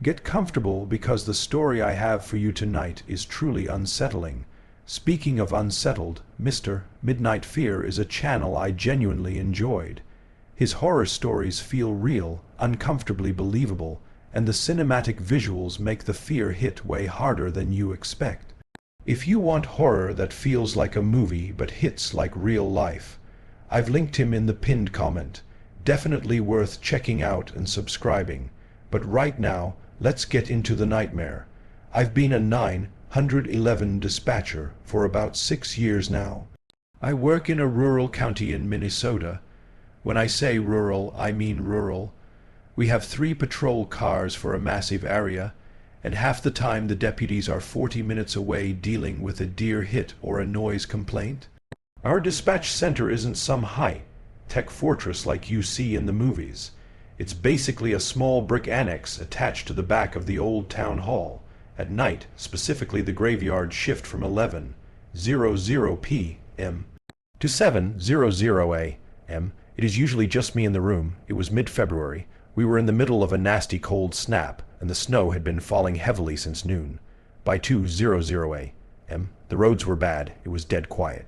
Get comfortable because the story I have for you tonight is truly unsettling. Speaking of unsettled, Mr. Midnight Fear is a channel I genuinely enjoyed. His horror stories feel real, uncomfortably believable, and the cinematic visuals make the fear hit way harder than you expect. If you want horror that feels like a movie but hits like real life, I've linked him in the pinned comment. Definitely worth checking out and subscribing. But right now, let's get into the nightmare. I've been a 911 dispatcher for about 6 years now. I work in a rural county in Minnesota. When I say rural, I mean rural. We have 3 patrol cars for a massive area, and half the time the deputies are 40 minutes away dealing with a deer hit or a noise complaint. Our dispatch center isn't some high-tech fortress like you see in the movies. It's basically a small brick annex attached to the back of the old town hall. At night, specifically the graveyard shift from 11:00 p.m. to 7:00 a.m., it is usually just me in the room. It was mid-February. We were in the middle of a nasty cold snap, and the snow had been falling heavily since noon. By 2:00 a.m., the roads were bad. It was dead quiet.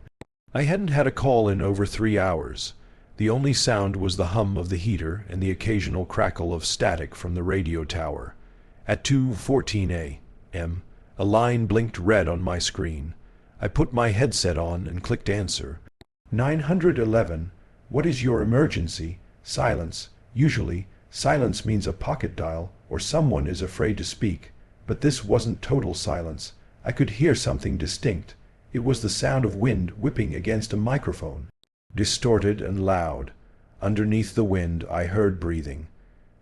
I hadn't had a call in over 3 hours. The only sound was the hum of the heater and the occasional crackle of static from the radio tower. At 2:14 a.m., a line blinked red on my screen. I put my headset on and clicked answer. 911, what is your emergency? Silence. Usually, silence means a pocket dial or someone is afraid to speak. But this wasn't total silence. I could hear something distinct. It was the sound of wind whipping against a microphone. Distorted and loud. Underneath the wind I heard breathing.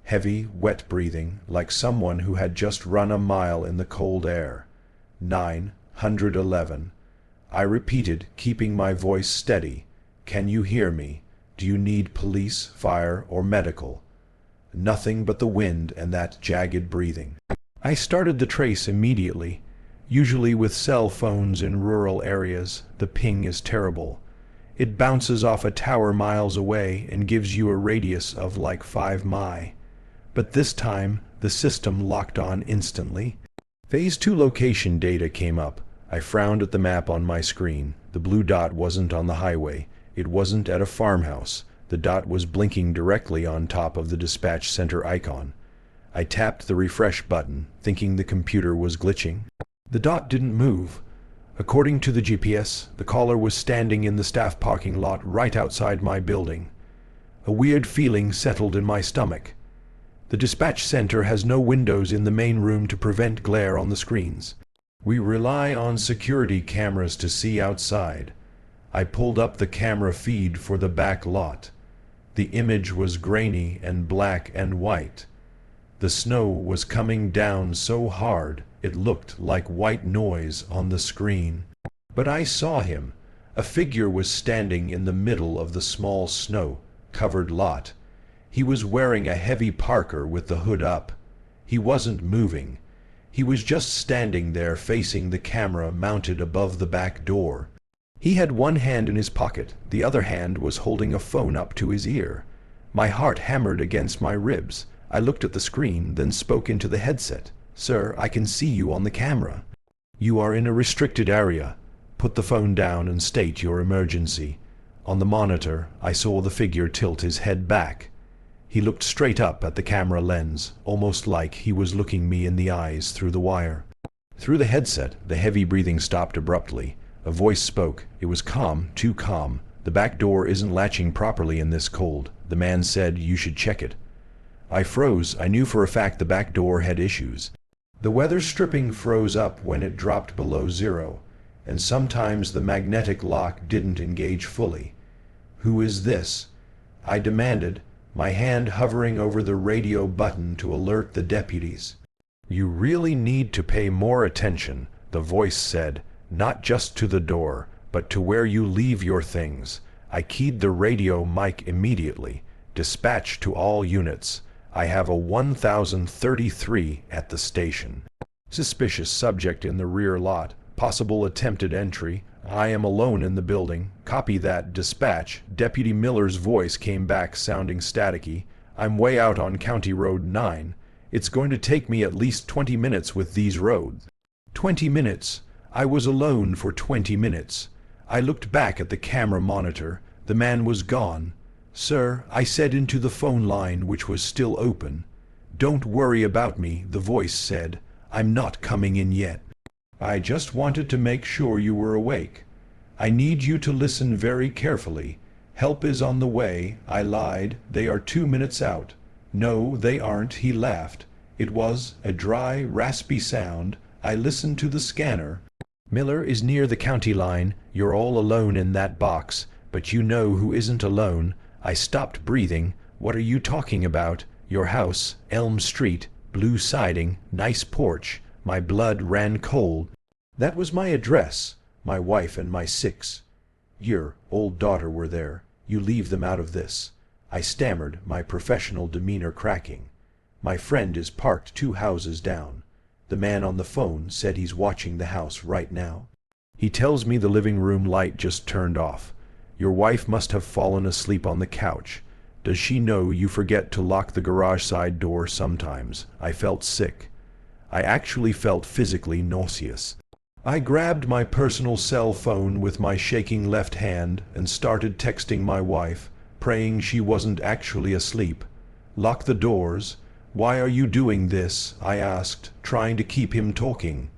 Heavy, wet breathing, like someone who had just run a mile in the cold air. 911. I repeated, keeping my voice steady. Can you hear me? Do you need police, fire, or medical? Nothing but the wind and that jagged breathing. I started the trace immediately. Usually with cell phones in rural areas, the ping is terrible. It bounces off a tower miles away and gives you a radius of like 5 mi. But this time, the system locked on instantly. Phase 2 location data came up. I frowned at the map on my screen. The blue dot wasn't on the highway. It wasn't at a farmhouse. The dot was blinking directly on top of the dispatch center icon. I tapped the refresh button, thinking the computer was glitching. The dot didn't move. According to the GPS, the caller was standing in the staff parking lot right outside my building. A weird feeling settled in my stomach. The dispatch center has no windows in the main room to prevent glare on the screens. We rely on security cameras to see outside. I pulled up the camera feed for the back lot. The image was grainy and black and white. The snow was coming down so hard it looked like white noise on the screen. But I saw him. A figure was standing in the middle of the small snow-covered lot. He was wearing a heavy parka with the hood up. He wasn't moving. He was just standing there facing the camera mounted above the back door. He had one hand in his pocket. The other hand was holding a phone up to his ear. My heart hammered against my ribs. I looked at the screen, then spoke into the headset. Sir, I can see you on the camera. You are in a restricted area. Put the phone down and state your emergency. On the monitor, I saw the figure tilt his head back. He looked straight up at the camera lens, almost like he was looking me in the eyes through the wire. Through the headset, the heavy breathing stopped abruptly. A voice spoke. It was calm, too calm. The back door isn't latching properly in this cold. The man said you should check it. I froze. I knew for a fact the back door had issues. The weather stripping froze up when it dropped below 0, and sometimes the magnetic lock didn't engage fully. Who is this? I demanded, my hand hovering over the radio button to alert the deputies. You really need to pay more attention, the voice said, not just to the door, but to where you leave your things. I keyed the radio mic immediately. Dispatch to all units. I have a 1033 at the station. Suspicious subject in the rear lot. Possible attempted entry. I am alone in the building. Copy that. Dispatch. Deputy Miller's voice came back sounding staticky. I'm way out on County Road 9. It's going to take me at least 20 minutes with these roads. 20 minutes. I was alone for 20 minutes. I looked back at the camera monitor. The man was gone. Sir, I said into the phone line, which was still open. Don't worry about me, the voice said. I'm not coming in yet. I just wanted to make sure you were awake. I need you to listen very carefully. Help is on the way. I lied. They are 2 minutes out. No, they aren't, he laughed. It was a dry, raspy sound. I listened to the scanner. Miller is near the county line. You're all alone in that box, but you know who isn't alone. I stopped breathing. What are you talking about? Your house, Elm Street, blue siding, nice porch. My blood ran cold. That was my address. My wife and my 6-year-old daughter were there. You leave them out of this. I stammered, my professional demeanor cracking. My friend is parked 2 houses down. The man on the phone said he's watching the house right now. He tells me the living room light just turned off. Your wife must have fallen asleep on the couch. Does she know you forget to lock the garage side door sometimes? I felt sick. I actually felt physically nauseous. I grabbed my personal cell phone with my shaking left hand and started texting my wife, praying she wasn't actually asleep. Lock the doors. Why are you doing this? I asked, trying to keep him talking.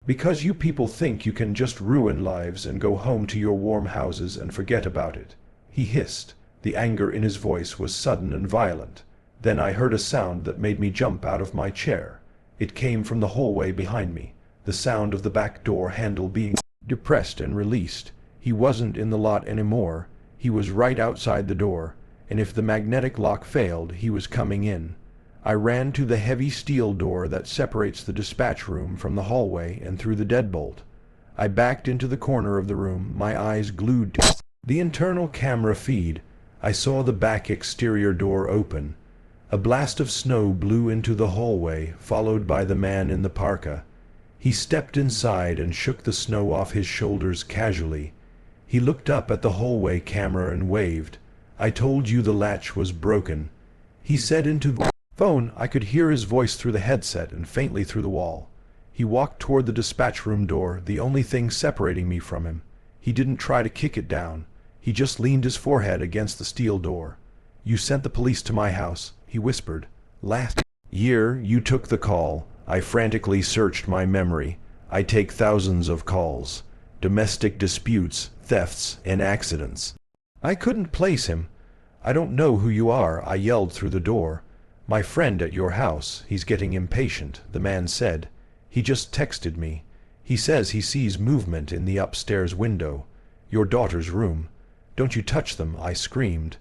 Because you people think you can just ruin lives and go home to your warm houses and forget about it. He hissed. The anger in his voice was sudden and violent. Then I heard a sound that made me jump out of my chair. It came from the hallway behind me, the sound of the back door handle being depressed and released. He wasn't in the lot anymore. He was right outside the door, and if the magnetic lock failed, he was coming in. I ran to the heavy steel door that separates the dispatch room from the hallway and through the deadbolt. I backed into the corner of the room, my eyes glued to the internal camera feed. I saw the back exterior door open. A blast of snow blew into the hallway, followed by the man in the parka. He stepped inside and shook the snow off his shoulders casually. He looked up at the hallway camera and waved. I told you the latch was broken. He said into the phone. I could hear his voice through the headset and faintly through the wall. He walked toward the dispatch room door, the only thing separating me from him. He didn't try to kick it down. He just leaned his forehead against the steel door. You sent the police to my house, he whispered. Last year you took the call. I frantically searched my memory. I take thousands of calls. Domestic disputes, thefts, and accidents. I couldn't place him. I don't know who you are, I yelled through the door. My friend at your house. He's getting impatient, the man said. He just texted me. He says he sees movement in the upstairs window. Your daughter's room. Don't you touch them, I screamed.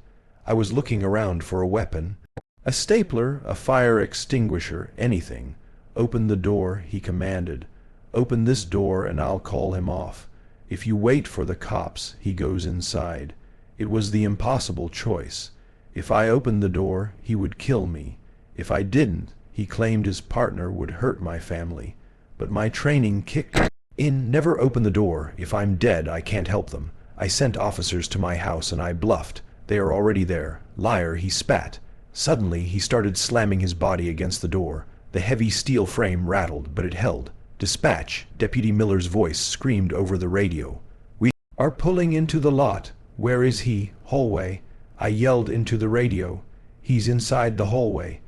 I was looking around for a weapon. A stapler, a fire extinguisher, anything. Open the door, he commanded. Open this door and I'll call him off. If you wait for the cops, he goes inside. It was the impossible choice. If I opened the door, he would kill me. If I didn't, he claimed his partner would hurt my family. But my training kicked in. Never open the door. If I'm dead, I can't help them. I sent officers to my house and I bluffed. They are already there. Liar, he spat. Suddenly, he started slamming his body against the door. The heavy steel frame rattled, but it held. Dispatch, Deputy Miller's voice screamed over the radio. We are pulling into the lot. Where is he? Hallway. I yelled into the radio. He's inside the hallway.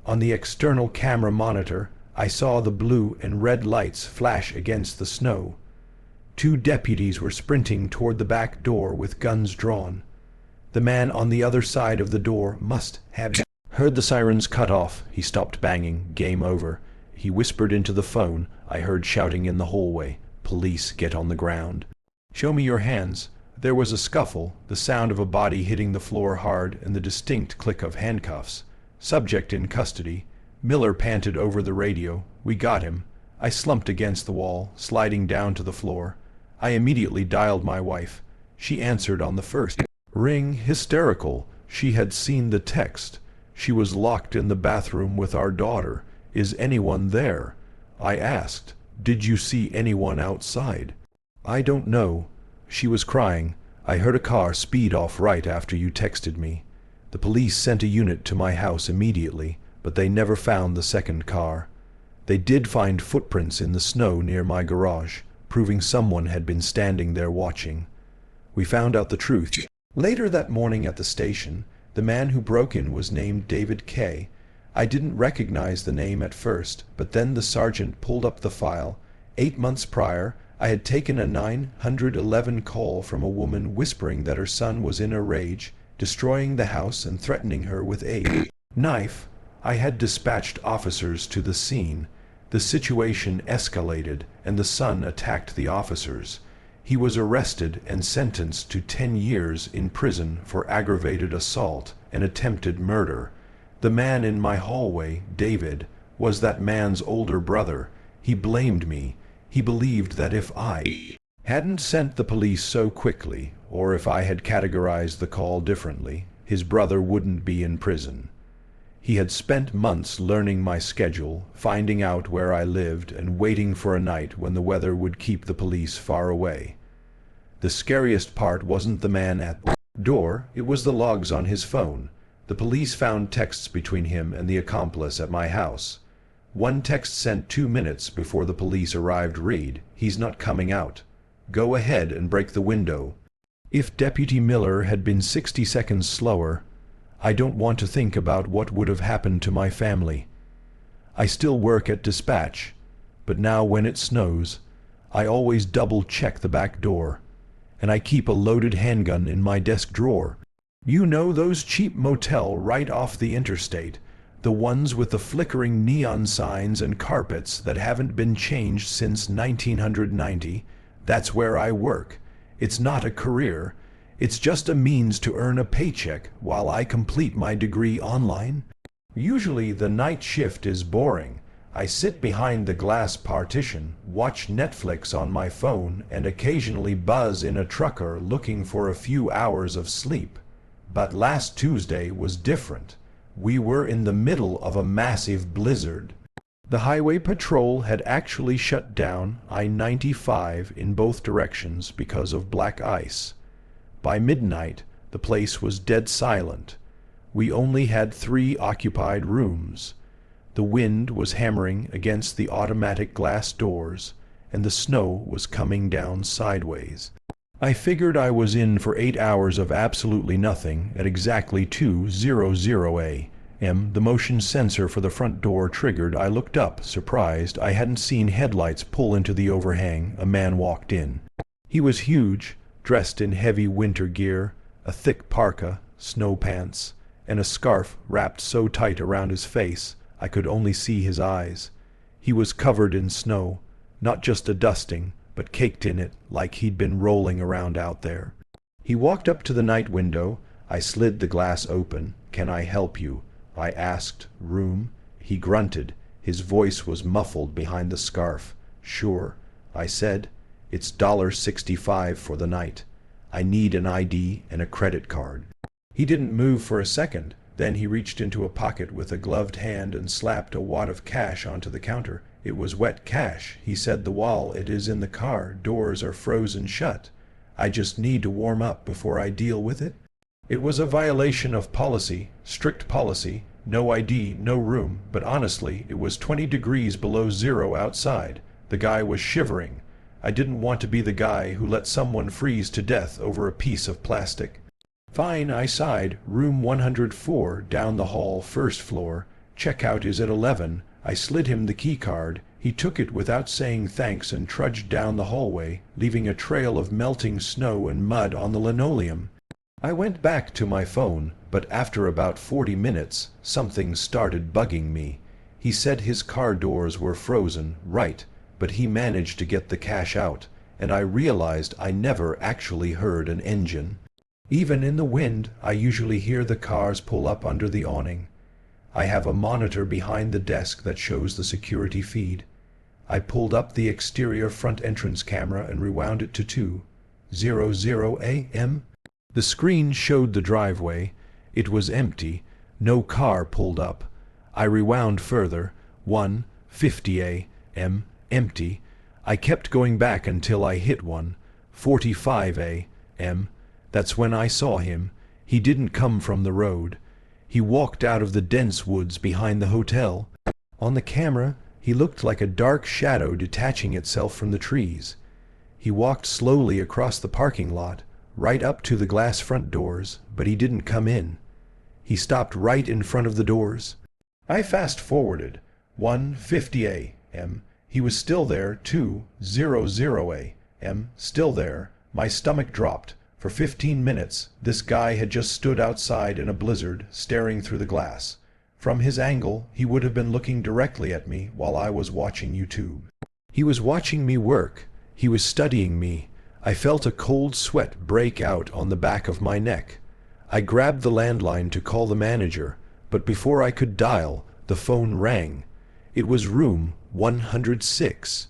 On the external camera monitor, I saw the blue and red lights flash against the snow. 2 deputies were sprinting toward the back door with guns drawn. The man on the other side of the door must have heard the sirens cut off. He stopped banging. Game over. He whispered into the phone. I heard shouting in the hallway. Police, get on the ground. Show me your hands. There was a scuffle, the sound of a body hitting the floor hard, and the distinct click of handcuffs. Subject in custody. Miller panted over the radio. We got him. I slumped against the wall, sliding down to the floor. I immediately dialed my wife. She answered on the first ring, hysterical. She had seen the text. She was locked in the bathroom with our daughter. Is anyone there? I asked. Did you see anyone outside? I don't know. She was crying. I heard a car speed off right after you texted me. The police sent a unit to my house immediately. but they never found the second car. They did find footprints in the snow near my garage, proving someone had been standing there watching. We found out the truth. Later that morning at the station, the man who broke in was named David K. I didn't recognize the name at first, but then the sergeant pulled up the file. 8 months prior, I had taken a 911 call from a woman whispering that her son was in a rage, destroying the house and threatening her with a knife. I had dispatched officers to the scene. The situation escalated, and the son attacked the officers. He was arrested and sentenced to 10 years in prison for aggravated assault and attempted murder. The man in my hallway, David, was that man's older brother. He blamed me. He believed that if I hadn't sent the police so quickly, or if I had categorized the call differently, his brother wouldn't be in prison. He had spent months learning my schedule, finding out where I lived, and waiting for a night when the weather would keep the police far away. The scariest part wasn't the man at the door, it was the logs on his phone. The police found texts between him and the accomplice at my house. One text sent 2 minutes before the police arrived read, "He's not coming out. Go ahead and break the window." If Deputy Miller had been 60 seconds slower, I don't want to think about what would have happened to my family. I still work at dispatch, but now when it snows, I always double-check the back door, and I keep a loaded handgun in my desk drawer. You know those cheap motel right off the interstate, the ones with the flickering neon signs and carpets that haven't been changed since 1990? That's where I work. It's not a career. It's just a means to earn a paycheck while I complete my degree online. Usually the night shift is boring. I sit behind the glass partition, watch Netflix on my phone, and occasionally buzz in a trucker looking for a few hours of sleep. But last Tuesday was different. We were in the middle of a massive blizzard. The highway patrol had actually shut down I-95 in both directions because of black ice. By midnight, the place was dead silent. We only had 3 occupied rooms. The wind was hammering against the automatic glass doors, and the snow was coming down sideways. I figured I was in for 8 hours of absolutely nothing at exactly 2:00 a.m. The motion sensor for the front door triggered. I looked up, surprised. I hadn't seen headlights pull into the overhang. A man walked in. He was huge, dressed in heavy winter gear, a thick parka, snow pants, and a scarf wrapped so tight around his face I could only see his eyes. He was covered in snow, not just a dusting, but caked in it like he'd been rolling around out there. He walked up to the night window. I slid the glass open. "Can I help you?" I asked. "Room?" He grunted. His voice was muffled behind the scarf. "Sure," I said. "It's $1.65 for the night. I need an ID and a credit card." He didn't move for a second. Then he reached into a pocket with a gloved hand and slapped a wad of cash onto the counter. It was wet cash. He said, "The wallet is in the car. Doors are frozen shut. I just need to warm up before I deal with it." It was a violation of policy, strict policy, no ID, no room, but honestly, it was 20 degrees below zero outside. The guy was shivering. I didn't want to be the guy who let someone freeze to death over a piece of plastic. "Fine," I sighed. "Room 104, down the hall, first floor. Checkout is at 11. I slid him the key card. He took it without saying thanks and trudged down the hallway, leaving a trail of melting snow and mud on the linoleum. I went back to my phone, but after about 40 minutes, something started bugging me. He said his car doors were frozen, right, but he managed to get the cash out, and I realized I never actually heard an engine. Even in the wind, I usually hear the cars pull up under the awning. I have a monitor behind the desk that shows the security feed. I pulled up the exterior front entrance camera and rewound it to 2:00 a.m. The screen showed the driveway. It was empty. No car pulled up. I rewound further. 1:50 a.m. Empty. I kept going back until I hit 1:45 a.m. That's when I saw him. He didn't come from the road. He walked out of the dense woods behind the hotel. On the camera, he looked like a dark shadow detaching itself from the trees. He walked slowly across the parking lot, right up to the glass front doors, but he didn't come in. He stopped right in front of the doors. I fast-forwarded. 1:50 a.m. He was still there. 2:00 a.m. Still there. My stomach dropped. For 15 minutes, this guy had just stood outside in a blizzard, staring through the glass. From his angle, he would have been looking directly at me while I was watching YouTube. He was watching me work. He was studying me. I felt a cold sweat break out on the back of my neck. I grabbed the landline to call the manager, but before I could dial, the phone rang. It was room 106.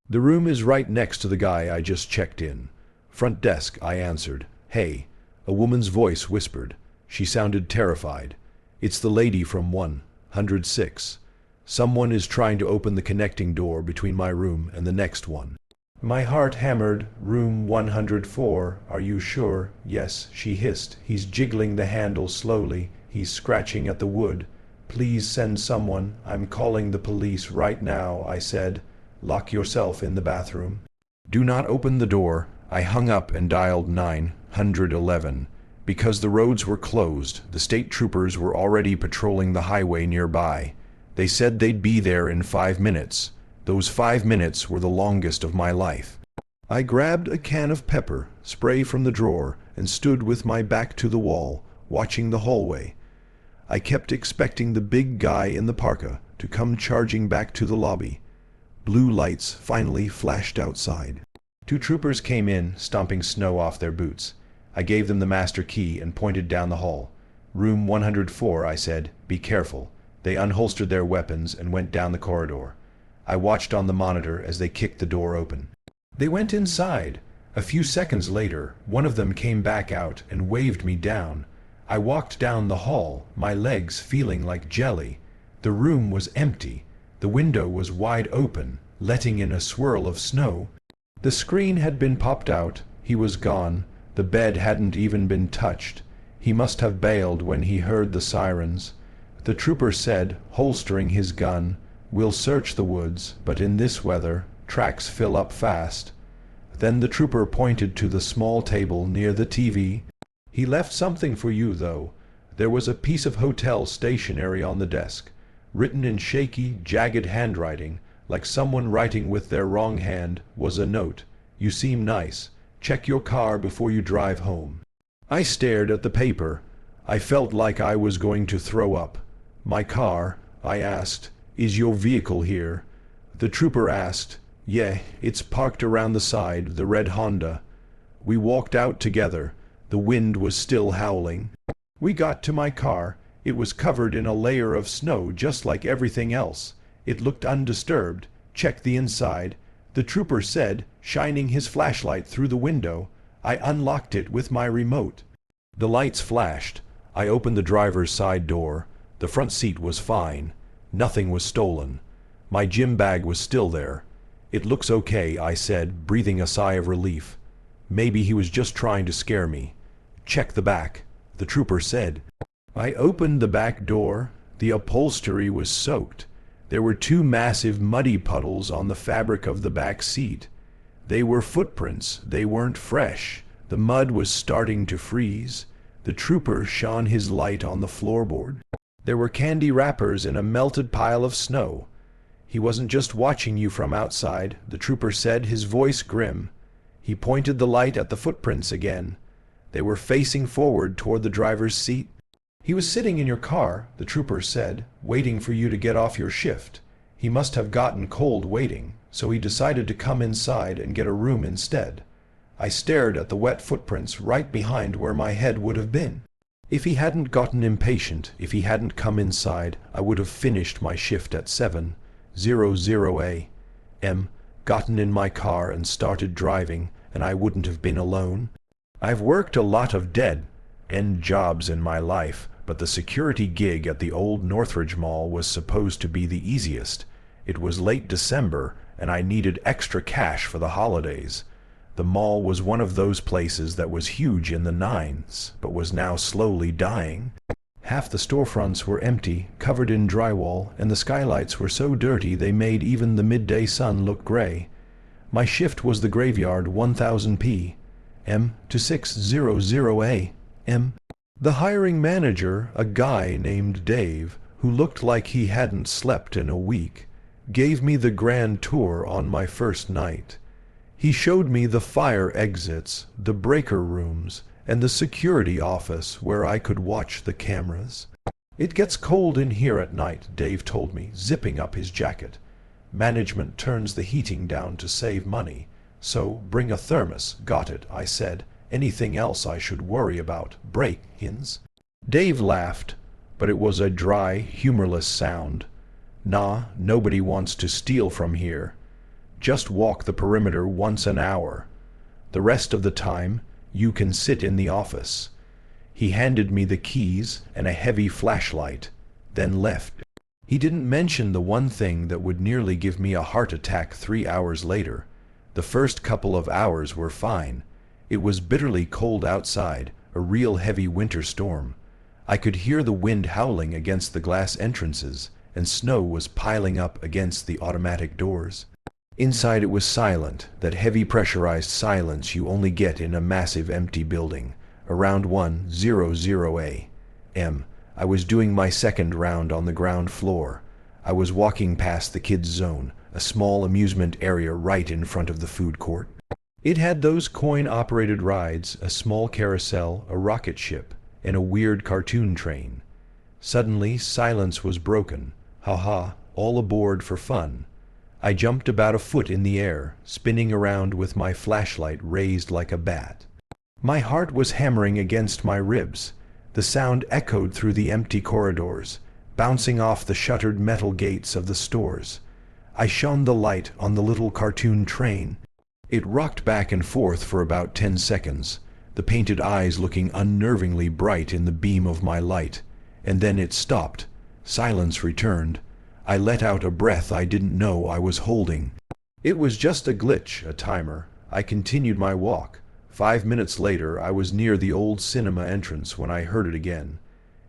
The room is right next to the guy I just checked in. Front desk, I answered. Hey. A woman's voice whispered. She sounded terrified. It's the lady from 106. Someone is trying to open the connecting door between my room and the next one. My heart hammered. Room 104. Are you sure? Yes, she hissed. He's jiggling the handle slowly. He's scratching at the wood. Please send someone. I'm calling the police right now, I said. Lock yourself in the bathroom. Do not open the door. I hung up and dialed 911. Because the roads were closed, the state troopers were already patrolling the highway nearby. They said they'd be there in 5 minutes. Those 5 minutes were the longest of my life. I grabbed a can of pepper spray from the drawer and stood with my back to the wall, watching the hallway. I kept expecting the big guy in the parka to come charging back to the lobby. Blue lights finally flashed outside. 2 troopers came in, stomping snow off their boots. I gave them the master key and pointed down the hall. Room 104, I said. Be careful. They unholstered their weapons and went down the corridor. I watched on the monitor as they kicked the door open. They went inside. A few seconds later, one of them came back out and waved me down. I walked down the hall, my legs feeling like jelly. The room was empty. The window was wide open, letting in a swirl of snow. The screen had been popped out. He was gone. The bed hadn't even been touched. He must have bailed when he heard the sirens. The trooper said, holstering his gun, "We'll search the woods, but in this weather, tracks fill up fast." Then the trooper pointed to the small table near the TV. "He left something for you, though." There was a piece of hotel stationery on the desk, written in shaky, jagged handwriting, like someone writing with their wrong hand, was a note. "You seem nice. Check your car before you drive home." I stared at the paper. I felt like I was going to throw up. "My car?" I asked. "Is your vehicle here?" The trooper asked. "Yeah, it's parked around the side, the red Honda." We walked out together. The wind was still howling. We got to my car. It was covered in a layer of snow just like everything else. It looked undisturbed. "Check the inside," the trooper said, shining his flashlight through the window. I unlocked it with my remote. The lights flashed. I opened the driver's side door. The front seat was fine. Nothing was stolen. My gym bag was still there. "It looks okay," I said, breathing a sigh of relief. Maybe he was just trying to scare me. "Check the back," the trooper said. I opened the back door. The upholstery was soaked. There were 2 massive muddy puddles on the fabric of the back seat. They were footprints. They weren't fresh. The mud was starting to freeze. The trooper shone his light on the floorboard. There were candy wrappers in a melted pile of snow. "He wasn't just watching you from outside," the trooper said, his voice grim. He pointed the light at the footprints again. They were facing forward toward the driver's seat. "He was sitting in your car," the trooper said, "waiting for you to get off your shift. He must have gotten cold waiting, so he decided to come inside and get a room instead." I stared at the wet footprints right behind where my head would have been. If he hadn't gotten impatient, if he hadn't come inside, I would have finished my shift at 7:00 a.m., gotten in my car and started driving, and I wouldn't have been alone. I've worked a lot of dead-end jobs in my life, but the security gig at the old Northridge Mall was supposed to be the easiest. It was late December, and I needed extra cash for the holidays. The mall was one of those places that was huge in the 90s, but was now slowly dying. Half the storefronts were empty, covered in drywall, and the skylights were so dirty they made even the midday sun look gray. My shift was the graveyard 1000 p.m. to 6:00 a.m. The hiring manager, a guy named Dave, who looked like he hadn't slept in a week, gave me the grand tour on my first night. He showed me the fire exits, the breaker rooms, and the security office where I could watch the cameras. "It gets cold in here at night," Dave told me, zipping up his jacket. "Management turns the heating down to save money, so bring a thermos." "Got it," I said. "Anything else I should worry about? Break-ins?" Dave laughed, but it was a dry, humorless sound. "Nah, nobody wants to steal from here. Just walk the perimeter once an hour. The rest of the time, you can sit in the office." He handed me the keys and a heavy flashlight, then left. He didn't mention the one thing that would nearly give me a heart attack 3 hours later. The first couple of hours were fine. It was bitterly cold outside, a real heavy winter storm. I could hear the wind howling against the glass entrances, and snow was piling up against the automatic doors. Inside it was silent, that heavy pressurized silence you only get in a massive empty building. Around 1:00 a.m. I was doing my second round on the ground floor. I was walking past the kids' zone, a small amusement area right in front of the food court. It had those coin-operated rides, a small carousel, a rocket ship, and a weird cartoon train. Suddenly, silence was broken. "Ha-ha, all aboard for fun." I jumped about a foot in the air, spinning around with my flashlight raised like a bat. My heart was hammering against my ribs. The sound echoed through the empty corridors, bouncing off the shuttered metal gates of the stores. I shone the light on the little cartoon train. It rocked back and forth for about 10 seconds, the painted eyes looking unnervingly bright in the beam of my light. And then it stopped. Silence returned. I let out a breath I didn't know I was holding. It was just a glitch, a timer. I continued my walk. 5 minutes later, I was near the old cinema entrance when I heard it again.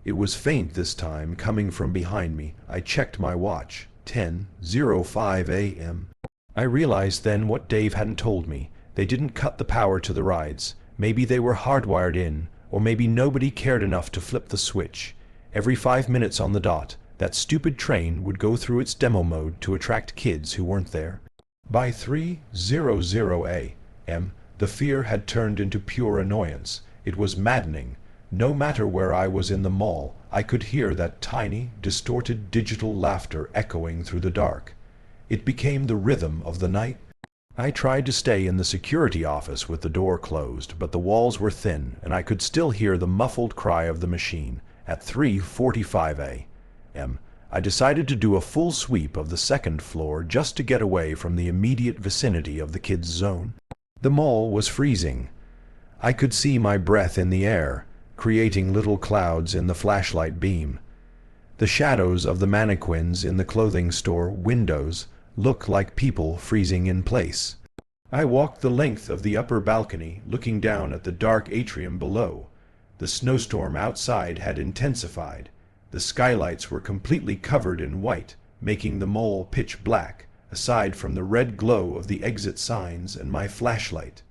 It was faint this time, coming from behind me. I checked my watch. 10:05 a.m. I realized then what Dave hadn't told me. They didn't cut the power to the rides. Maybe they were hardwired in, or maybe nobody cared enough to flip the switch. Every 5 minutes on the dot, that stupid train would go through its demo mode to attract kids who weren't there. By 3:00 a.m., the fear had turned into pure annoyance. It was maddening. No matter where I was in the mall, I could hear that tiny, distorted digital laughter echoing through the dark. It became the rhythm of the night. I tried to stay in the security office with the door closed, but the walls were thin, and I could still hear the muffled cry of the machine. At 3:45 a.m., I decided to do a full sweep of the second floor just to get away from the immediate vicinity of the kids' zone. The mall was freezing. I could see my breath in the air, creating little clouds in the flashlight beam. The shadows of the mannequins in the clothing store windows looked like people freezing in place. I walked the length of the upper balcony, looking down at the dark atrium below. The snowstorm outside had intensified. The skylights were completely covered in white, making the mall pitch black, aside from the red glow of the exit signs and my flashlight.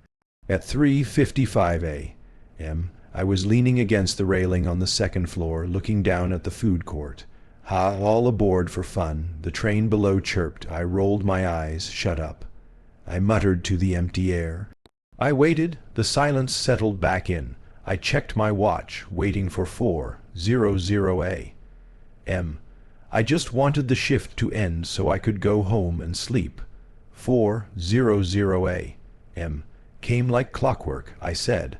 At 3:55 a.m., I was leaning against the railing on the second floor, looking down at the food court. "Ha, all aboard for fun," the train below chirped. I rolled my eyes. "Shut up," I muttered to the empty air. I waited. The silence settled back in. I checked my watch, waiting for 4:00 a.m. I just wanted the shift to end so I could go home and sleep. 4:00 a.m. came like clockwork, I said.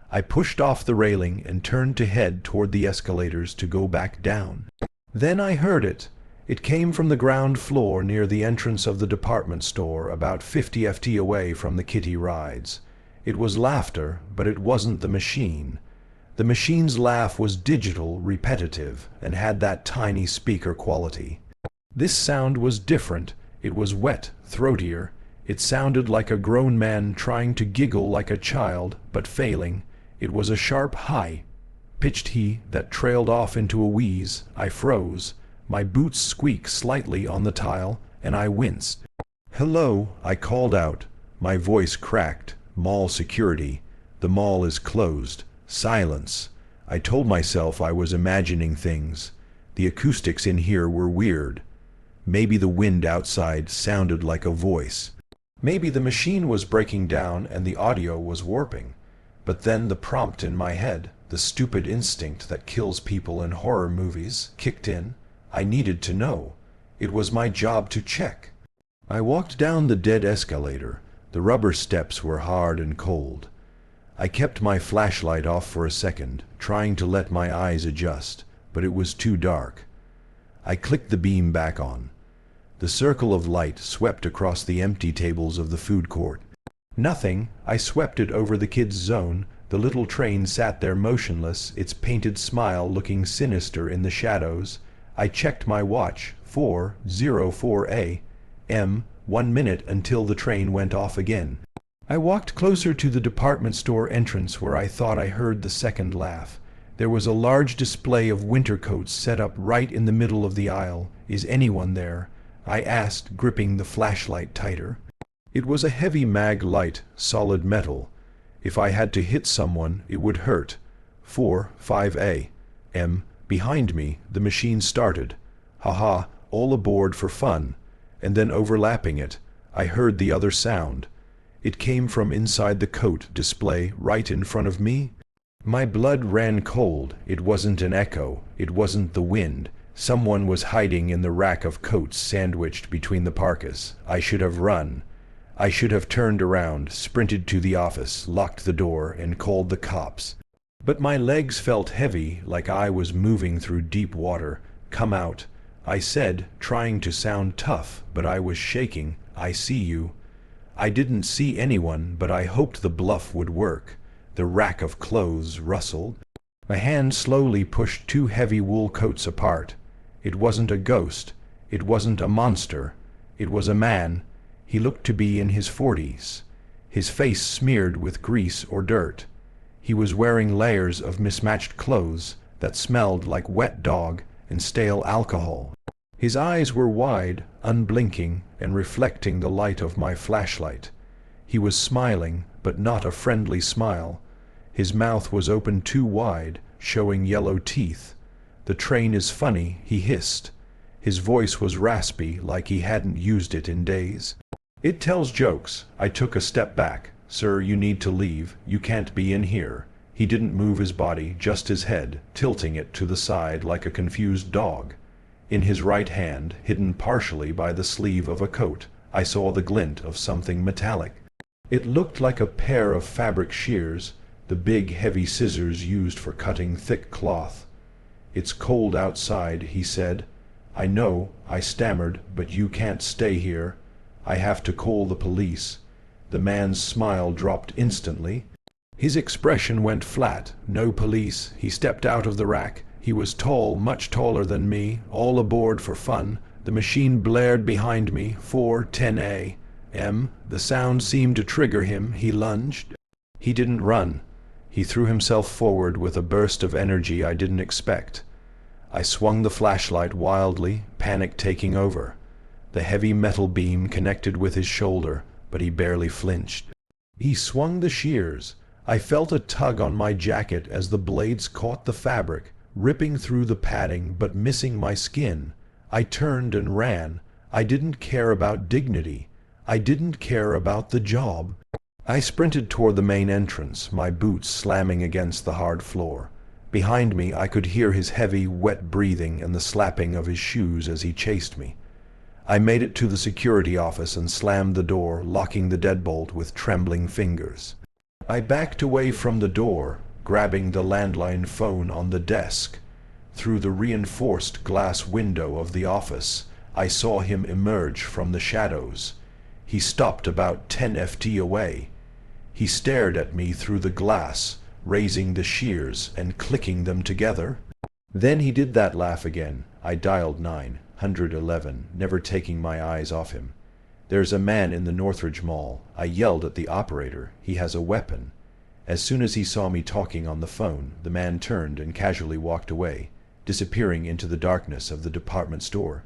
I pushed off the railing and turned to head toward the escalators to go back down. Then I heard it. It came from the ground floor near the entrance of the department store, about 50 ft away from the kiddie rides. It was laughter, but it wasn't the machine. The machine's laugh was digital, repetitive, and had that tiny speaker quality. This sound was different. It was wet, throatier. It sounded like a grown man trying to giggle like a child, but failing. It was a sharp high pitched he, that trailed off into a wheeze. I froze. My boots squeaked slightly on the tile, and I winced. "Hello," I called out. My voice cracked. "Mall security. The mall is closed. Silence." I told myself I was imagining things. The acoustics in here were weird. Maybe the wind outside sounded like a voice. Maybe the machine was breaking down and the audio was warping. But then the prompt in my head, the stupid instinct that kills people in horror movies, kicked in. I needed to know. It was my job to check. I walked down the dead escalator. The rubber steps were hard and cold. I kept my flashlight off for a second, trying to let my eyes adjust, but it was too dark. I clicked the beam back on. The circle of light swept across the empty tables of the food court. Nothing. I swept it over the kids' zone. The little train sat there motionless, its painted smile looking sinister in the shadows. I checked my watch. 4:04 a.m. 1 minute until the train went off again. I walked closer to the department store entrance where I thought I heard the second laugh. There was a large display of winter coats set up right in the middle of the aisle. "Is anyone there?" I asked, gripping the flashlight tighter. It was a heavy mag light, solid metal. If I had to hit someone, it would hurt. 4:05 a.m. Behind me, the machine started. "Haha, all aboard for fun." And then overlapping it, I heard the other sound. It came from inside the coat display right in front of me. My blood ran cold. It wasn't an echo. It wasn't the wind. Someone was hiding in the rack of coats sandwiched between the parkas. I should have run. I should have turned around, sprinted to the office, locked the door, and called the cops. But my legs felt heavy, like I was moving through deep water. "Come out," I said, trying to sound tough, but I was shaking. "I see you." I didn't see anyone, but I hoped the bluff would work. The rack of clothes rustled. My hand slowly pushed two heavy wool coats apart. It wasn't a ghost. It wasn't a monster. It was a man. He looked to be in his 40s. His face smeared with grease or dirt. He was wearing layers of mismatched clothes that smelled like wet dog and stale alcohol. His eyes were wide, unblinking, and reflecting the light of my flashlight. He was smiling, but not a friendly smile. His mouth was open too wide, showing yellow teeth. "The train is funny," he hissed. His voice was raspy, like he hadn't used it in days. "It tells jokes." I took a step back. "Sir, you need to leave. You can't be in here." He didn't move his body, just his head, tilting it to the side like a confused dog. In his right hand, hidden partially by the sleeve of a coat, I saw the glint of something metallic. It looked like a pair of fabric shears, the big heavy scissors used for cutting thick cloth. "It's cold outside," he said. "I know," I stammered, "but you can't stay here. I have to call the police." The man's smile dropped instantly. His expression went flat. "No police." He stepped out of the rack. He was tall, much taller than me, all aboard for fun. The machine blared behind me. 4:10 a.m. The sound seemed to trigger him. He lunged. He didn't run. He threw himself forward with a burst of energy I didn't expect. I swung the flashlight wildly, panic taking over. The heavy metal beam connected with his shoulder, but he barely flinched. He swung the shears. I felt a tug on my jacket as the blades caught the fabric, ripping through the padding but missing my skin. I turned and ran. I didn't care about dignity. I didn't care about the job. I sprinted toward the main entrance, my boots slamming against the hard floor. Behind me I could hear his heavy, wet breathing and the slapping of his shoes as he chased me. I made it to the security office and slammed the door, locking the deadbolt with trembling fingers. I backed away from the door, grabbing the landline phone on the desk. Through the reinforced glass window of the office, I saw him emerge from the shadows. He stopped about 10 ft away. He stared at me through the glass, raising the shears and clicking them together. Then he did that laugh again. I dialed 911, never taking my eyes off him. "There's a man in the Northridge Mall." I yelled at the operator. "He has a weapon." As soon as he saw me talking on the phone, the man turned and casually walked away, disappearing into the darkness of the department store.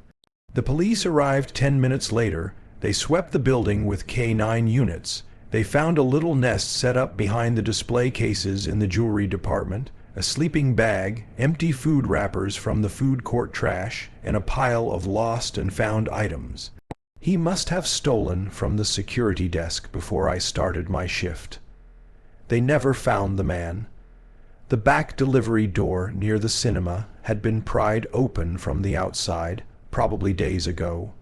The police arrived 10 minutes later. They swept the building with K9 units. They found a little nest set up behind the display cases in the jewelry department, a sleeping bag, empty food wrappers from the food court trash, and a pile of lost and found items. He must have stolen from the security desk before I started my shift. They never found the man. The back delivery door near the cinema had been pried open from the outside, probably days ago.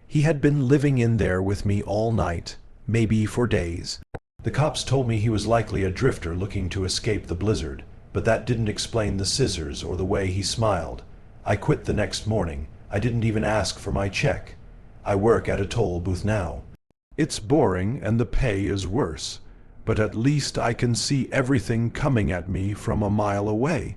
He had been living in there with me all night, maybe for days. The cops told me he was likely a drifter looking to escape the blizzard, but that didn't explain the scissors or the way he smiled. I quit the next morning. I didn't even ask for my check. I work at a toll booth now. It's boring and the pay is worse, but at least I can see everything coming at me from a mile away.